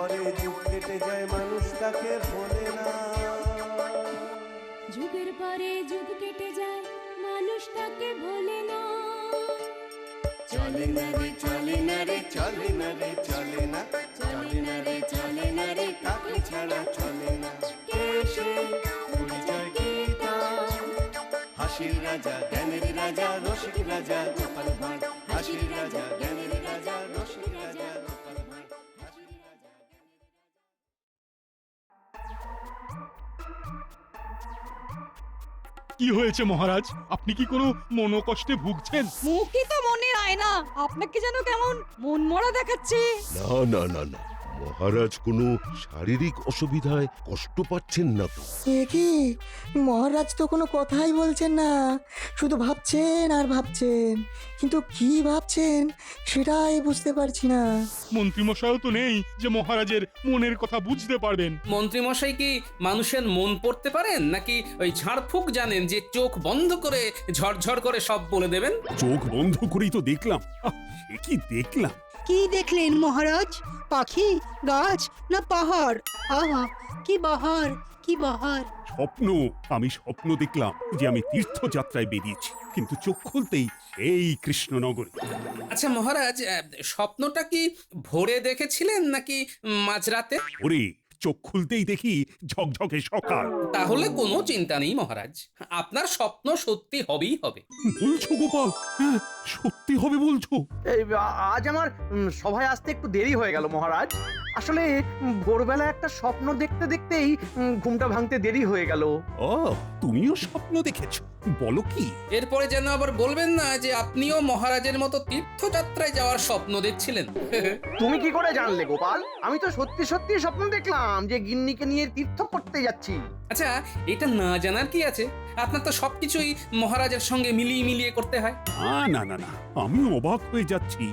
পরে যুগ কেটে যায় মানুষ তাকে ভোলে না। যুগের পরে যুগ কেটে যায় মানুষ তাকে ভোলে না। চলে না রে চলে না রে চলে না রে চলে না, চলে না রে চলে না রে কাকে ছাড়া চলে না। কে সে পরিচয় কি তার? হাসির রাজা জ্ঞানের রাজা রসিক রাজা গোপাল ভাঁড়। হাসির রাজা জ্ঞানের রাজা রসিক রাজা গোপাল ভাঁড়। হাসির রাজা। কি হয়েছে মহারাজ? আপনি কি কোনো মনোকষ্টে ভুগছেন? মুখই তো মনের আয়না, আপনাকে যেন কেমন মন মরা দেখাচ্ছে। না না না না, মহারাজ কোনো শারীরিক অসুবিধায় কষ্ট পাচ্ছেন না তো? এ কি, মহারাজ তো কোনো কথাই বলছেন না, শুধু ভাবছেন আর ভাবছেন, কিন্তু কি ভাবছেন সেটাই বুঝতে পারছি না। মন্ত্রীমশাইও তো নেই যে মহারাজের মনের কথা বুঝতে পারবেন। মন্ত্রীমশাই কি মানুষের মন পড়তে পারেন, নাকি ওই ঝাড়ফুঁক জানেন যে চোখ বন্ধ করে ঝরঝর করে সব বলে দেবেন? চোখ বন্ধ করেই তো দেখলাম। সে কি দেখলাম! কি দেখলেন মহারাজ? পাখি, গাছ না পাহাড়? আহা, কি বাহার, কি বাহার! স্বপ্ন। আমি স্বপ্ন দেখলাম যে আমি তীর্থযাত্রায় বেরিয়েছি, কিন্তু চোখ খুলতেই এই কৃষ্ণনগরে। আচ্ছা মহারাজ, স্বপ্নটা কি ভোরে দেখেছিলেন নাকি মাঝরাতে? ওরে, চোখ খুলতেই দেখি ঝকঝকে সকাল। তাহলে কোনো চিন্তা নেই মহারাজ, আপনার স্বপ্ন সত্যি হবেই হবে। বলছো গোপাল? হ্যাঁ, সত্যি হবে বলছো? আজ আমার সভায় আসতে একটু দেরি হয়ে গেল মহারাজ। আসলে ভোরবেলা একটা স্বপ্ন দেখতে দেখতেই ঘুমটা ভাঙতে দেরি হয়ে গেল। ও, তুমিও স্বপ্ন দেখেছো? বলো কি? এরপরে যেন আবার বলবেন না যে আপনিও মহারাজের মতো তীর্থযাত্রায় যাওয়ার স্বপ্ন দেখছিলেন। তুমি কি করে জানলে গোপাল? আমি তো সত্যি সত্যি স্বপ্ন দেখলাম যে গিন্নিকে নিয়ে তীর্থ করতে যাচ্ছি। আচ্ছা, এটা না জানার কি আছে? আপনার তো সবকিছুই মহারাজের সঙ্গে মিলিয়ে মিলিয়ে করতে হয়। না না না, আমি অবাক হয়ে যাচ্ছি।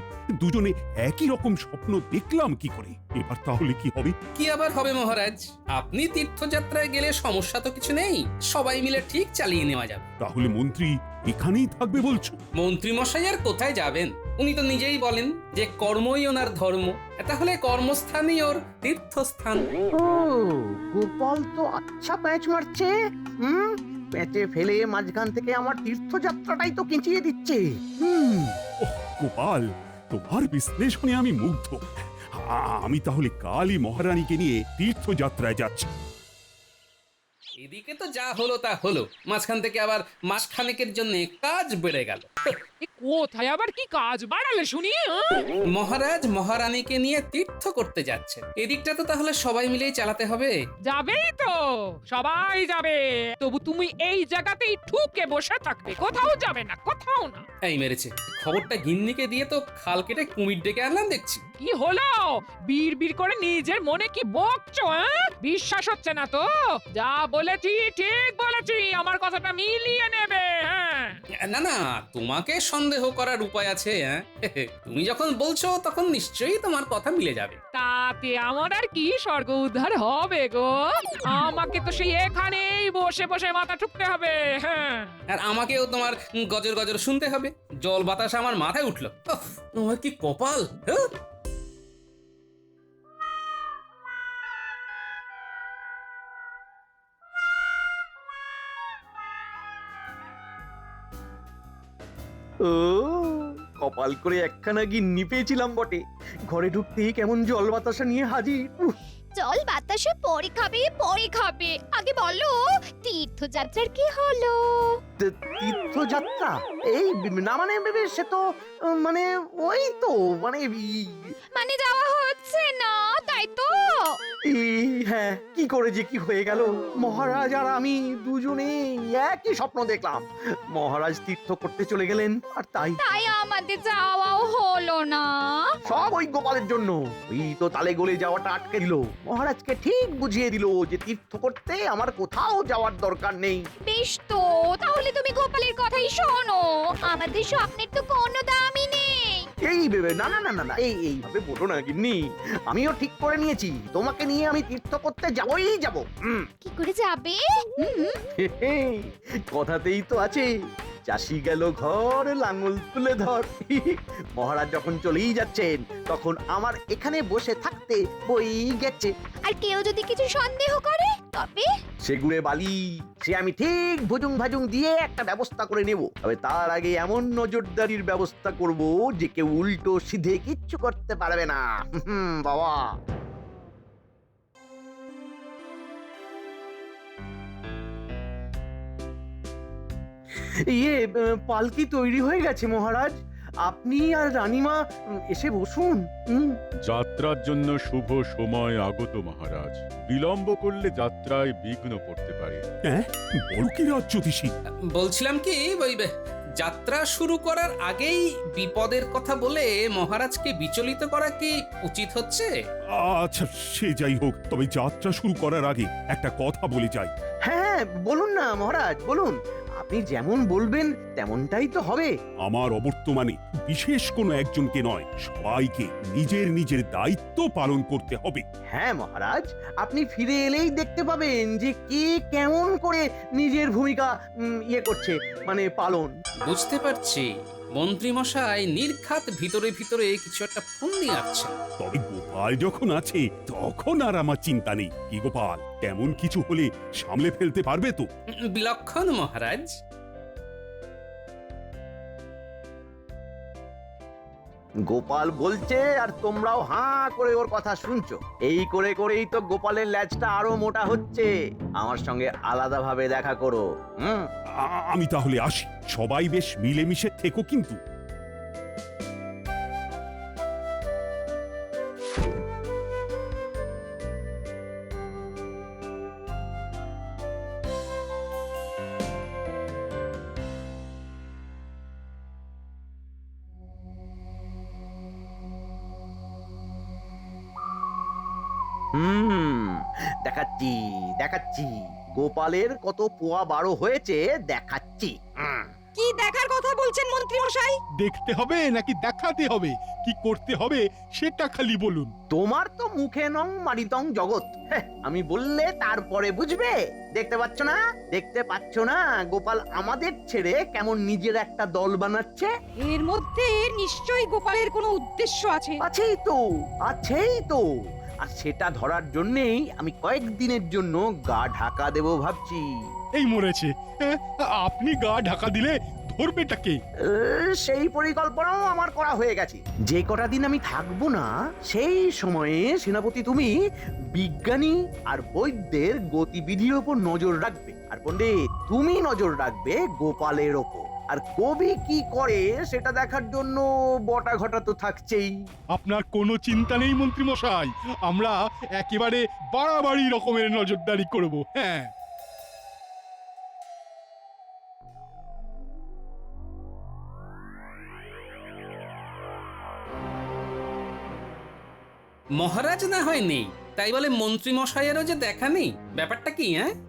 দুজনে একই রকম স্বপ্ন দেখলাম কি করে? এবার তাহলে কি হবে? কি আবার হবে মহারাজ? আপনি তীর্থযাত্রায় গেলে সমস্যা তো কিছু নেই, সবাই মিলে ঠিক চালিয়ে নেওয়া যাবে। তাহলে মন্ত্রী এখানেই থাকবে বলছো? মন্ত্রী মশাই আর কোথায় যাবেন? উনি তো নিজেই বলেন যে কর্মই ওনার ধর্ম, তাহলে কর্মস্থানই ওর তীর্থস্থান। ও, গোপাল তো আচ্ছা প্যাঁচ মারছে। প্যাঁচে ফেলে মাঝখান থেকে আমার তীর্থযাত্রাটাই তো কিঁচিয়ে দিচ্ছে। গোপাল, তোমার বিশ্লেষণে আমি মুগ্ধ। আমি তাহলে কালই মহারানীকে নিয়ে তীর্থযাত্রায় যাচ্ছি। এদিকে তো যা হলো তা হলো, মাঝখান থেকে আবার মাসখানেকের জন্য কাজ বেড়ে গেল। কোথায় আবার কি কাজ বাড়ালে শুনি? মহারাজ মহারানীকে নিয়ে তীর্থ করতে যাচ্ছেন, এদিকটা তো তাহলে সবাই মিলেই চালাতে হবে। যাবেই তো, সবাই যাবে, তবু তুমি এই জায়গাতেই ঠুকে বসে থাকবে, কোথাও যাবে না, কোথাও না। এই মেরেছে, খবরটা গিন্নিকে দিয়ে তো খাল কেটে কুমির ডেকে আনলাম দেখছি। কি হলো? বীর বীর করে নিজের মনে কি বকছো? বিশ্বাস হচ্ছে না তো? যা বলেছি ঠিক বলেছি, আমার কথাটা মিলিয়ে নেবে। না না, তোমাকে সন্দেহ করার উপায় আছে? তুমি যখন বলছো তখন নিশ্চয়ই তোমার কথা মিলে যাবে। তাতে আমার আর কি স্বর্গ উদ্ধার হবে গো? আমাকে তো সেই এখানেই বসে বসে মাথা ঠুকতে হবে। আর আমাকেও তোমার গজর গজর শুনতে হবে। জল বাতাস আমার মাথায় উঠলো। তোমার কি কপাল! ও, কপাল করে একখানা গিন্নি পেয়েছিলাম বটে। ঘরে ঢুকতেই কেমন জল বাতাসা নিয়ে হাজির। জল বাতাসে পরে খাবে, পরে খাবে, আগে বলো তীর্থযাত্রার কি হলো? তীর্থযাত্রা? এই না মানে সে তো মানে ওই তো মানে যাওয়া হচ্ছে না, তাই তো? হ্যাঁ, কি করে যে কি হয়ে গেল। মহারাজ আর আমি দুজনে একই স্বপ্ন দেখলাম। মহারাজ তীর্থ করতে চলে গেলেন, আর তাই আমাদের যাওয়াও হলো না। সব ওই গোপালের জন্য। ওই তো তালে গলে যাওয়াটা আটকে দিল। মহারাজকে ঠিক বুঝিয়ে দিল যে তীর্থ করতে আমার কোথাও যাওয়ার দরকার নেই। বেশ তো, তাহলে তুমি গোপালের কথাই শোনো, আমাদের স্বপ্নের তো কোনো দামই নেই। এই ভেবে না না না না না, এইভাবে বলো না গিন্নি। আমিও ঠিক করে নিয়েছি, তোমাকে নিয়ে আমি তীর্থ করতে যাবই যাব। কি করে যাবে? কথাতেই তো আছে, চাষি গেল ঘর লাঙল তুলে ধর। মহারাজ যখন চলেই যাচ্ছেন তখন আমার এখানে বসে থাকতে বই গেছে। আর কেউ যদি কিছু সন্দেহ করে তবে সেগুড়ে বালি সে আমি ঠিক ভুজুং ভাজুং দিয়ে একটা ব্যবস্থা করে নেব। তবে তার আগে এমন নজরদারির ব্যবস্থা করব যে কেউ উল্টো সিধে কিচ্ছু করতে পারবে না। বাবা, পালকি তৈরি হয়ে গেছে মহারাজ। আপনি আর রানীমা এসে বসুন। যাত্রার জন্য শুভ সময় আগত মহারাজ। বিলম্ব করলে যাত্রায় বিঘ্ন পড়তে পারে। হ্যাঁ, বল কি রাজ জ্যোতিষী? বলছিলাম কি ওই যাত্রা শুরু করার আগেই বিপদের কথা বলে মহারাজকে বিচলিত করা কি উচিত হচ্ছে? আচ্ছা, সে যাই হোক, তবে যাত্রা শুরু করার আগে একটা কথা বলে যাই। হ্যাঁ, বলুন না মহারাজ, বলুন। আপনি যেমন বলবেন তেমনটাই তো হবে। আমার অবর্তমানে বিশেষ কোনো একজনকে নয়, সবাইকে নিজের নিজের দায়িত্ব পালন করতে হবে। হ্যাঁ মহারাজ, আপনি ফিরে এলেই দেখতে পাবেন যে কে কেমন করে নিজের ভূমিকা করছে, মানে পালন। বুঝতে পারছি মন্ত্রী মশাই নির্ঘাত ভিতরে ভিতরে কিছু একটা ফন্দি আছেন। তবে গোপাল যখন আছে তখন আর আমার চিন্তা নেই। কি গোপাল, তেমন কিছু হলে সামলে ফেলতে পারবে তো? বিলক্ষণ মহারাজ। গোপাল বলছে আর তোমরাও হাঁ করে ওর কথা শুনছো। এই করে করেই তো গোপালের ল্যাজটা আরো মোটা হচ্ছে। আমার সঙ্গে আলাদাভাবে দেখা করো। আমি তাহলে আসি। সবাই বেশ মিলেমিশে থেকো কিন্তু। দেখাচ্ছি দেখাচ্ছি গোপালের কত পোয়া বারো হয়েছে দেখাচ্ছি। কি দেখার কথা বলছেন মন্ত্রী মশাই? দেখতে হবে নাকি দেখাতে হবে, কি করতে হবে সেটা খালি বলুন। তোমার তো মুখে নং মারিতং জগৎ। আমি বললে তারপরে বুঝবে। দেখতে পাচ্ছ না, দেখতে পাচ্ছ না গোপাল আমাদের ছেড়ে কেমন নিজের একটা দল বানাচ্ছে? এর মধ্যে নিশ্চয়ই গোপালের কোনো উদ্দেশ্য আছে। আছেই তো, আছেই তো। আর সেটা ধরার জন্যেই আমি কয়েকদিনের জন্য গা ঢাকা দেব ভাবছি। এই মরেছে, আপনি গা ঢাকা দিলে ধরবেটাকে? সেই পরিকল্পনাও আমার করা হয়ে গেছে। যে কটা দিন আমি থাকবো না সেই সময়ে সেনাপতি তুমি বিজ্ঞানী আর বৈদ্যের গতিবিধির ওপর নজর রাখবে, আর পণ্ডিত তুমি নজর রাখবে গোপালের ওপর। আর কবি কি করে সেটা দেখার জন্য বটা ঘটা তো থাকছেই। আপনার কোনো চিন্তা নেই মন্ত্রী মশাই, আমরা একেবারে বাড়াবাড়ি রকমের নজরদারি করব। হ্যাঁ, মহারাজ না হয় নেই, তাই বলে মন্ত্রী মশাইয়েরও যে দেখা নেই, ব্যাপারটা কি?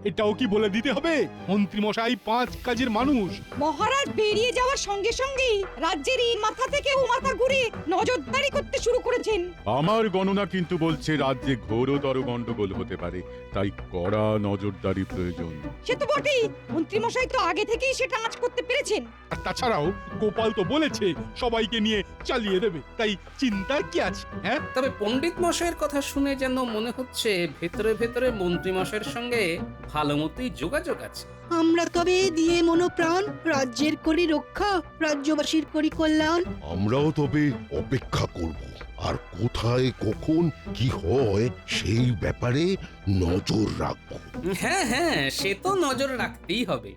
এটাও কি বলে দিতে হবে? মন্ত্রী মশাই 5 কাজের মানুষ। মহারাজ বেরিয়ে যাওয়ার সঙ্গে সঙ্গেই রাজ্যের এই মাথা থেকে ও মাথা ঘুরে নজরদারি করতে শুরু করেছেন। আমার গণনা কিন্তু বলছে রাজ্যে ঘোরতর গন্ডগোল হতে পারে, তাই কড়া নজরদারি প্রয়োজন। সে তো বটেই, মন্ত্রী মশাই তো আগে থেকেই সেটা আঁচ করতে পেরেছেন। আর তাছাড়াও গোপাল তো বলেছে সবাইকে নিয়ে চালিয়ে দেবে, তাই চিন্তা কি আছে? হ্যাঁ, তবে পণ্ডিত মশাইয়ের কথা শুনে যেন মনে হচ্ছে ভেতরে ভেতরে মন্ত্রী মশাইয়ের সঙ্গে ভালো মতোই যোগাযোগ আছে। আমরা তবে দিয়ে মনোপ্রাণ রাজ্যের করি রক্ষা, রাজ্যবাসীর করি কল্যাণ। আমরাও তবে অপেক্ষা করব, আর কোথায় কখন কি হয় সেই ব্যাপারে নজর রাখব। হ্যাঁ হ্যাঁ, সে তো নজর রাখতেই হবে।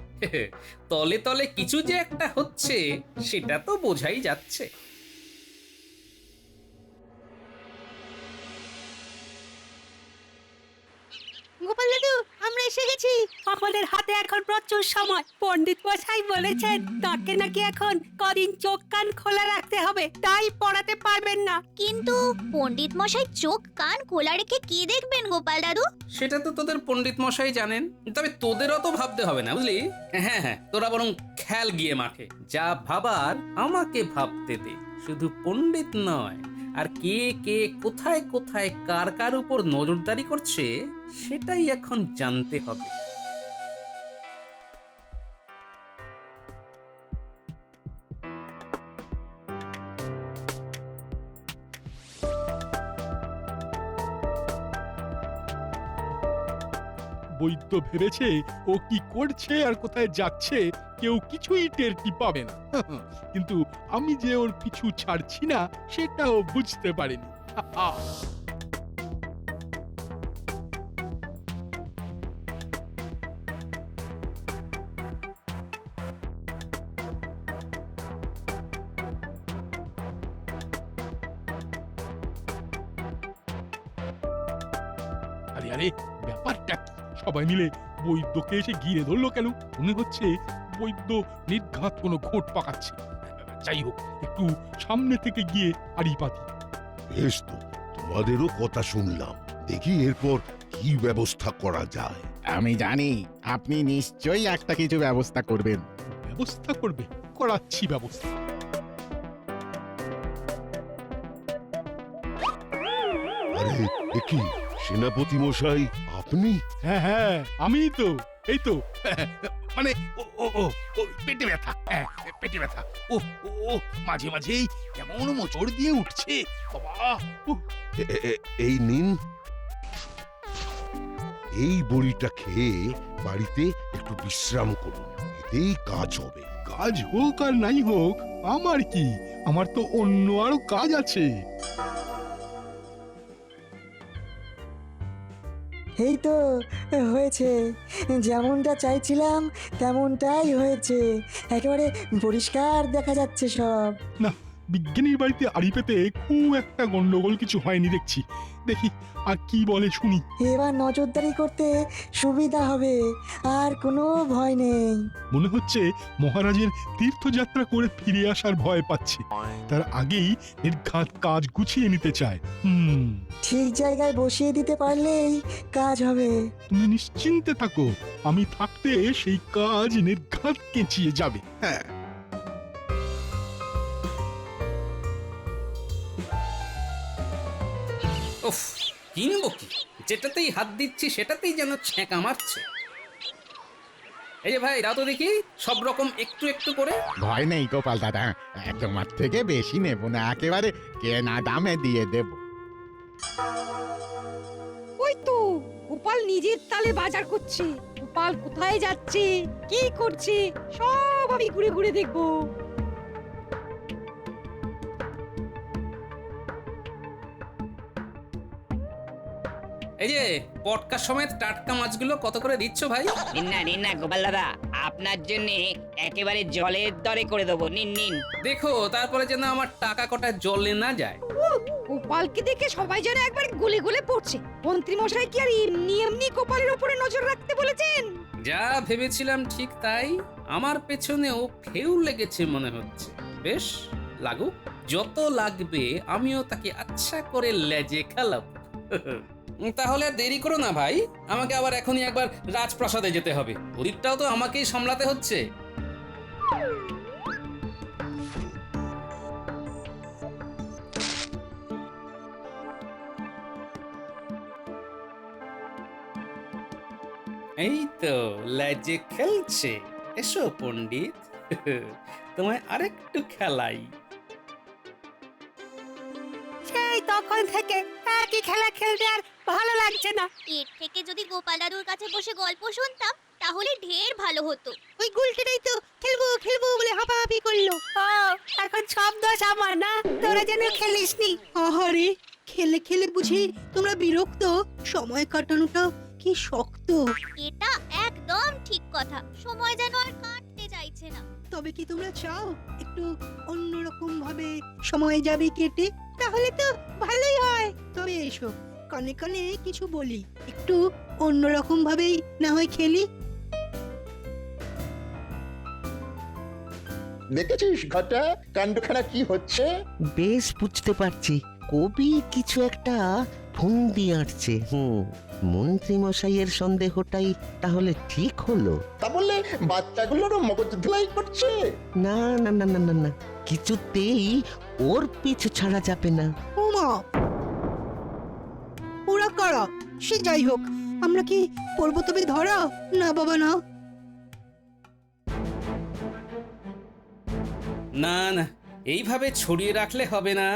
তলে তলে কিছু যে একটা হচ্ছে সেটা তো বোঝাই যাচ্ছে। গোপাল দাদু, আমরা এসে গেছি। আমাদের হাতে এখন প্রচুর সময়। পণ্ডিত মশাই বলেছেন তাকে নাকি এখন কদিন চোখ কান খোলা রাখতে হবে, তাই পড়াতে পারবেন না। কিন্তু পণ্ডিত মশাই চোখ কান খোলা রেখে কি দেখবেন গোপাল দাদু? সেটা তো তোদের পণ্ডিত মশাই জানেন, তবে তোদের অত ভাবতে হবে না, বুঝলি? হ্যাঁ হ্যাঁ, তোরা বরং খেল গিয়ে মাঠে যা ভাবার আমাকে ভাবতে দে। শুধু পণ্ডিত নয়, আর কে কে কোথায় কোথায় কার কার উপর নজরদারি করছে সেটাই এখন জানতে হবে। বৈদ্য ভেবেছে ও কি করছে আর কোথায় যাচ্ছে কেউ কিছুই টেরটি পাবে না। কিন্তু আমি যে ওর পিছু ছাড়ছি না সেটাও বুঝতে পারিনি। আরে আরে ব্যাপারটা কি? সবাই মিলে বৈদ্যকে এসে ঘিরে ধরলো কেন? মনে হচ্ছে বৈদ্য নির্ঘাত কোনো ঘোট পাকাচ্ছে। যাই হোক, একটু সামনে থেকে গিয়ে আড়ি পাতি। বেশ তো, তোমাদেরও কথা শুনলাম, দেখি এরপর কি ব্যবস্থা করা যায়। আমি জানি আপনি নিশ্চয়ই একটা কিছু ব্যবস্থা করবেন। ব্যবস্থা করবে? করাচ্ছি ব্যবস্থা। আরে এ কি সেনাপতি মশাই, আপনি? হ্যাঁ হ্যাঁ, আমিই তো। এই তো মানে ও ও ও ও, পেটে ব্যথা। হ্যাঁ, পেটে ব্যথা। ও ও ও, মাঝে মাঝেই কেমন মোচড় দিয়ে উঠছে বাবা। উহ, এই নিন, এই বড়িটা খেয়ে বাড়িতে একটু বিশ্রাম করুন, এতেই কাজ হবে। কাজ হোক আর নাই হোক আমার কি, আমার তো অন্য আরো কাজ আছে। এই তো হয়েছে, যেমনটা চাইছিলাম তেমনটাই হয়েছে, একেবারে পরিষ্কার দেখা যাচ্ছে সব। না, বিজ্ঞানীর বাড়িতে আড়ি পেতে খুব একটা গন্ডগোল কিছু হয়নি দেখছি। দেখি আর কি বলে শুনি। এবার নজরদারি করতে সুবিধা হবে, আর কোনো ভয় নেই। মনে হচ্ছে মহারাজের তীর্থযাত্রা করে ফিরে আসার ভয় পাচ্ছে, তার আগেই নির্ঘাত কাজ গুছিয়ে নিতে চায়। ঠিক জায়গায় বসিয়ে দিতে পারলেই কাজ হবে। তুমি নিশ্চিন্তে থাকো, আমি থাকতে সেই কাজ নির্ঘাত কেঁচিয়ে যাবে। হ্যাঁ, উফ, কিনবো কি? যেটাতেই হাত দিচ্ছি সেটাতেই যেন ছ্যাঁকা মারছে। এই যে ভাই, দাও তো দেখি সব রকম একটু একটু করে। ভয় নেই গোপাল দাদা, তোমার থেকে বেশি নেব না, একেবারে কেনা দামে দিয়ে দেব। ওই তো গোপাল নিজের তালে বাজার করছে। গোপাল কোথায় যাচ্ছে, কি করছে, সব আমি ঘুরে ঘুরে দেখবো। এই যে পটকা সমেত টাটকা মাছগুলো কত করে দিচ্ছ ভাই? নিন না গোপাল দাদা, আপনার জন্য একেবারে জলের দরে করে দেবো। নিন নিন। দেখো তারপরে যেন আমার টাকা কটা জলে না যায়। গোপালকে দেখে সবাই যেন একবার গলে গলে পড়ছে। মন্ত্রী মশাই কি আর এমনি এমনি গোপালের উপরে নজর রাখতে বলেছেন? যা ভেবেছিলাম ঠিক তাই, আমার পেছনেও ফেউ লেগেছে মনে হচ্ছে। বেশ লাগুক, যত লাগবে আমিও তাকে আচ্ছা করে লেজে খেলাবো। তাহলে আর দেরি করো না ভাই, আমাকে আবার এখনই একবার রাজপ্রাসাদে যেতে হবে। ওদিকটাও তো আমাকেই সামলাতে হচ্ছে। এই তো লেজে খেলছে। এসো পণ্ডিত, তোমায় আরেকটু খেলাই। সেই তখন থেকে একই খেলা খেলতে আর ভালো লাগছে না। এর থেকে যদি গোপাল দাদুর কাছে বসে গল্প শুনতাম তাহলে ঢের ভালো হতো। ওই গুলটেটাই তো খেলবো খেলবো বলে হাঁপাহাঁপি করলো। এখন সব দোষ আমার না, তোরা যেন খেলিসনি। আহারে, খেলে খেলে বুঝি তোমরা বিরক্ত? সময় কাটানোটা কি শক্ত। এটা একদম ঠিক কথা, সময় যেন আর কাটতে চাইছে না। তবে কি তোমরা চাও একটু অন্যরকম ভাবে সময় যাবে কেটে? তাহলে তো ভালোই হয়। তবে এসো, কানে কানে কিছু বলি, একটু অন্যরকম ভাবেই না হয় খেলি। দেখেছিস ঘটা কাণ্ডখানা কি হচ্ছে? বেশ বুঝতে পারছি, কবি কিছু একটা ফন্দি আঁটছে। মন্ত্রী মশাইয়ের সন্দেহটাই তাহলে ঠিক হলো। তা বললে বাচ্চাগুলোরও মগজ ধুলাই করছে? না না না না না না, কিছুতেই ওর পিছু ছাড়া যাবে না। ওমা, ওরা কারা? সে যাই হোক, আমরা কি পড়বো তবে ধরা? না বাবা না। না না, এইভাবে ছড়িয়ে রাখলে হবে না,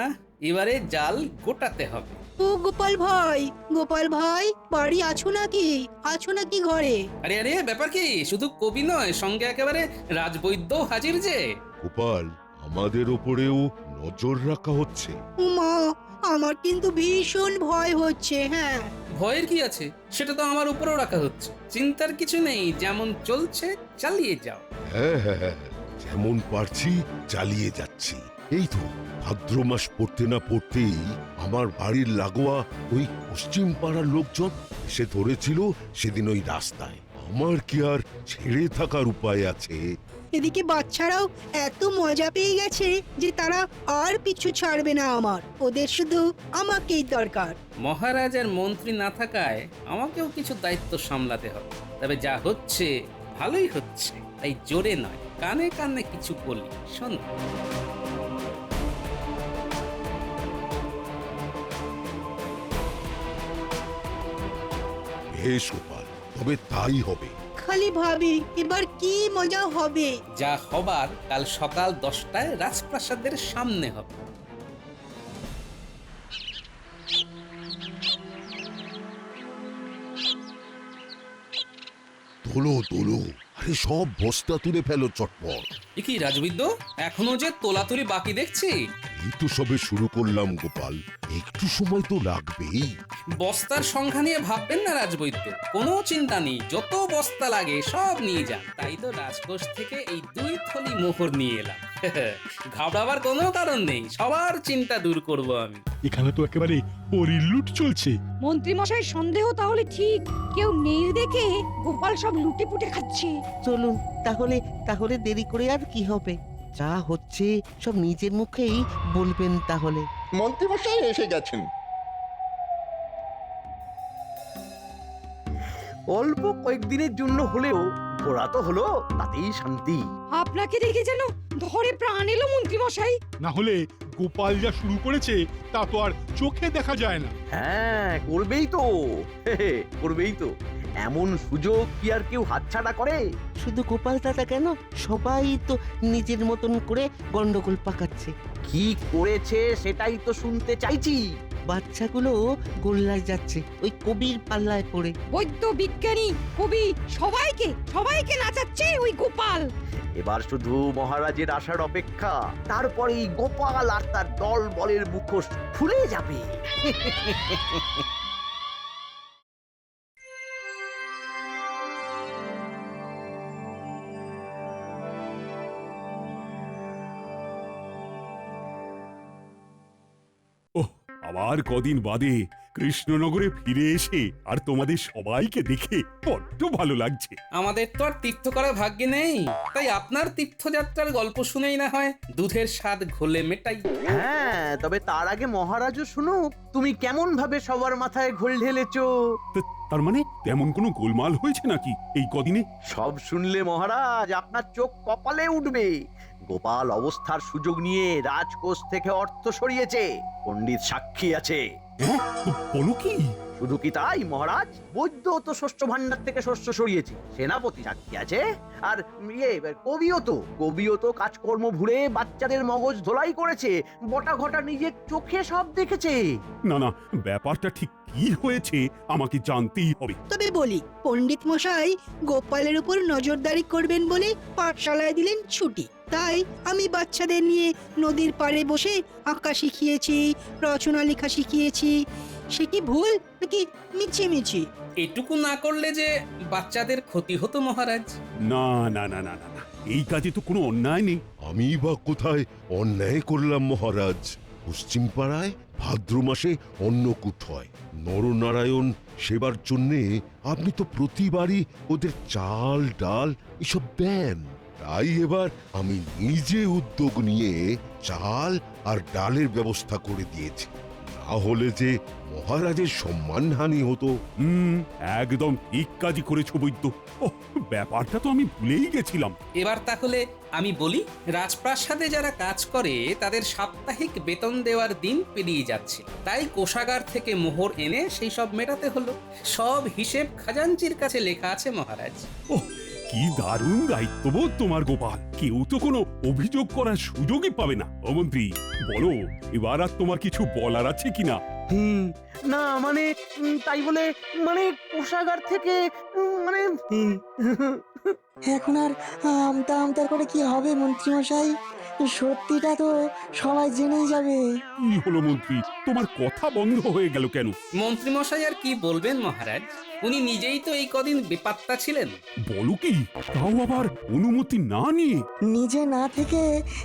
এবারে জাল গোটাতে হবে। ও গোপাল ভাই বাড়ি আছো নাকি ঘরে? আরে আরে ব্যাপার কি, শুধু কবি নয়, সঙ্গে একেবারে রাজবৈদ্য হাজির যে। গোপাল, আমাদের ওপরেও নজর রাখা হচ্ছে। উমা, আমার কিন্তু ভীষণ ভয় হচ্ছে। হ্যাঁ, ভয়ের কি আছে, সেটা তো আমার উপরেও রাখা হচ্ছে। চিন্তার কিছু নেই, যেমন চলছে চালিয়ে যাও। হ্যাঁ হ্যাঁ হ্যাঁ, যেমন পারছি চালিয়ে যাচ্ছি। এই তো ভাদ্র মাস পড়তে না পড়তেই আমার বাড়ির লাগোয়া ওই পশ্চিম পাড়ার লোকজন এসে ধরেছিল সেদিন ওই রাস্তায়। আমার কি আর ছেড়ে থাকার উপায় আছে? এদিকে বাচ্চারাও এত মজা পেয়ে গেছে যে তারা আর পিছু ছাড়বে না আমার। ওদের শুধু আমাকেই দরকার। মহারাজ আর মন্ত্রী না থাকায় আমাকেও কিছু দায়িত্ব সামলাতে হবে। তবে যা হচ্ছে ভালোই হচ্ছে, তাই জোরে নয়, কানে কানে কিছু বলি, শোনো। বেশ গোপাল, তবে তাই হবে। খালি ভাবি এবার কি মজা হবে। যা হবার কাল সকাল 10টায় রাজপ্রাসাদের সামনে হবে। তোলো তোলো, আরে সব বস্তা তুলে ফেলো চটপট। এ কি রাজবিদ্য, এখনো যে তোলাতুলি বাকি দেখছি। এই তো সবে শুরু করলাম গোপাল, একটু সময় তো লাগবেই। বস্তার সংখ্যা নিয়ে ভাববেন না রাজবৈদ্য, কোনো চিন্তা নেই, যত বস্তা লাগে সব নিয়ে যান। তাই তো রাজকোষ থেকে এই 2 থলি মোহর নিয়ে এলাম। ঘাবড়াবার কোনো কারণ নেই, সবার চিন্তা দূর করব আমি। এখানে তো একেবারে পরিলুট চলছে। মন্ত্রী মশাই সন্দেহ তাহলে ঠিক, কেউ নেই দেখে গোপাল সব লুটে পুটে খাচ্ছে। চলুন তাহলে তাহলে দেরি করে আর কি হবে? যা হচ্ছে সব নিজের মুখেই বলবেন তাহলে। মন্ত্রীমশাই এসে গেছেন। অল্প কয়েকদিনের জন্য হলেও ঘোরা তো হলো, তাতেই শান্তি। আপনাকে দেখে যেন ধরে প্রাণ এলো মন্ত্রী মশাই। না হলে গোপাল যা শুরু করেছে তা তো আর চোখে দেখা যায় না। হ্যাঁ, করবেই তো, করবেই তো। এমন সুযোগ কি আর কেউ হাতছাড়া করে? শুধু গোপাল দাদা কেন, সবাই তো নিজের মতন করে গন্ডগোল পাকাচ্ছে। কি করেছে সেটাই তো শুনতে চাইছি। বাচ্চাগুলো গোল্লায় যাচ্ছে ওই কবির পাল্লায় পড়ে। বৈদ্য, বিজ্ঞানী, কবি সবাইকে নাচাচ্ছে ওই গোপাল। এবার শুধু মহারাজের আসার অপেক্ষা, তারপরেই গোপাল আর তার দল বলের মুখোশ খুলে যাবে। ওহ, আবার কদিন বাদে কৃষ্ণনগরে ফিরে এসে আর তোমাদের সবাইকে দেখে বড্ড ভালো লাগছে। আমাদের তো আর তীর্থ করা ভাগ্যে নেই, তাই আপনার তীর্থযাত্রার গল্প শুনেই না হয় দুধের স্বাদ ঘোলে মেটাই। হ্যাঁ, তবে তার আগে মহারাজও শুনুক তুমি কেমন ভাবে সবার মাথায় ঘোল ঢেলেছো। তার মানে তেমন কোনো গোলমাল হয়েছে নাকি এই কদিনে? সব শুনলে মহারাজ আপনার চোখ কপালে উঠবে। গোপাল অবস্থার সুযোগ নিয়ে রাজকোষ থেকে অর্থ সরিয়েছে, পণ্ডিত সাক্ষী আছে। বলো কি? শুধু কি তাই মহারাজ, বৈদ্য তো শস্য ভান্ডার থেকে শস্য সরিয়েছে, সেনাপতি সাক্ষী আছে। আর কবিও তো কাজকর্ম ভুলে বাচ্চাদের মগজ ধোলাই করেছে, বটা ঘটা নিজের চোখে সব দেখেছে। না না, ব্যাপারটা ঠিক কি হয়েছে আমাকে জানতেই হবে। তবে বলি, পণ্ডিত মশাই গোপালের উপর নজরদারি করবেন বলে পাঠশালায় দিলেন ছুটি। তাই আমি বাচ্চাদের নিয়ে নদীর পাড়ে বসে আঁকা শিখিয়েছি, রচনা লেখা শিখিয়েছি। সে কি ভুল নাকি মিছিমিছি? এটুকু না করলে যে বাচ্চাদের ক্ষতি হতো মহারাজ। না না না না না, এই কাজে তো কোনো অন্যায় নেই। আমি বা কোথায় অন্যায় করলাম মহারাজ? পশ্চিম পাড়ায় ভাদ্র মাসে অন্নকূট হয়, নরনারায়ণ সেবার জন্যে আপনি তো প্রতিবারই ওদের চাল ডাল এসব দেন। তাই এবার আমি নিজে উদ্যোগ নিয়ে চাল আর ডালের ব্যবস্থা করে দিয়েছি, না হলে যে মহারাজের সম্মানহানি হতো। একদম ঠিক কাজই করেছো বৈদ্য। ওহ, ব্যাপারটা তো আমি ভুলেই গেছিলাম। এবার তাহলে আমি বলি, রাজপ্রাসাদে যারা কাজ করে তাদের সাপ্তাহিক বেতন দেওয়ার দিন পেরিয়ে যাচ্ছে, তাই কোষাগার থেকে মোহর এনে সেই সব মেটাতে হলো। সব হিসেব খাজাঞ্চির কাছে লেখা আছে মহারাজ। ওহ, কি দারুণ দায়িত্ববোধ তোমার গোপাল। কেউ তো কোনো অভিযোগ করার সুযোগই পাবে না। ও মন্ত্রী, বলো এবার আর তোমার কিছু বলার আছে কিনা? না মানে তাই বলে মানে কোষাগার থেকে মানে এখন আর আমতা আমতা করে কি হবে মন্ত্রীমশাই? সত্যিটা তো সবাই জেনেই যাবে। কি হলো মন্ত্রী, তোমার কথা বন্ধ হয়ে গেল কেন? মন্ত্রীমশাই আর কি বলবেন মহারাজ, উনি নিজেই তো এই কদিন বেপাত্তা ছিলেন। বলো কি, তাও আবার অনুমতি না নিয়ে? নিজে না থেকে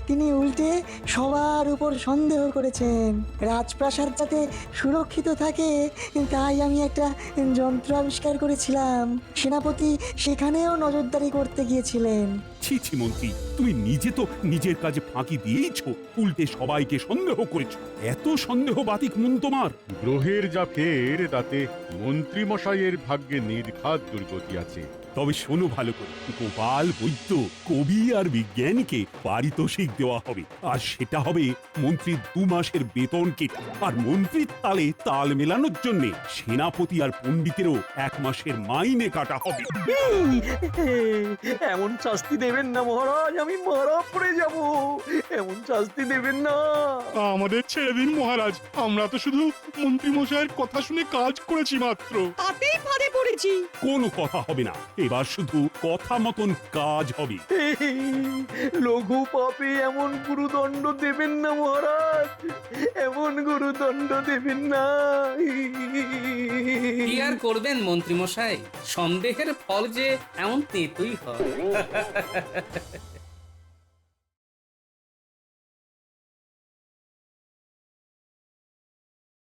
তিনি উল্টে সবার উপর সন্দেহ করেছেন। রাজপ্রাসাদ যাতে সুরক্ষিত থাকে তাই আমি একটা যন্ত্র আবিষ্কার করেছিলাম। সেনাপতি সেখানেও নজরদারি করতে গিয়েছিলেন। ছি ছি মন্ত্রী, তুমি নিজে তো নিজের কাজে ফাঁকি দিয়েইছ, উল্টে সবাইকে সন্দেহ করেছো। এত সন্দেহ বাতিক মন তোমার? গ্রহের যা ফের তাতে মন্ত্রীমশাইয়ের ভাগ্যে নির্ঘাত দুর্গতি আছে। তবে শোনো ভালো করে, গোপাল, বৈদ্য, কবি আর বিজ্ঞানীকে পারিতোষিক দেওয়া হবে, আর সেটা হবে মন্ত্রীর 2 মাসের বেতন কেটে। আর মন্ত্রীর তালে তাল মেলানোর জন্য সেনাপতি আর পণ্ডিতেরও 1 মাসের মাইনে কাটা হবে। এমন শাস্তি দেবেন না মহারাজ, আমি মারা পড়ে যাব। এমন শাস্তি দেবেন না। আমাদের ছেড়ে দিন মহারাজ, আমরা তো শুধু মন্ত্রী মশাইয়ের কথা শুনে কাজ করেছি মাত্র। তাতেই ফাঁদে পড়েছি। কোনো কথা হবে না, এবার শুধু কথা মতন কাজ হবে। লঘু পাপে এমন গুরুদণ্ড দেবেন না মহারাজ, এমন গুরুদণ্ড দেবেন না। কি আর করবেন মন্ত্রীমশাই, সন্দেহের ফল যে এমন তেঁতুই হয়।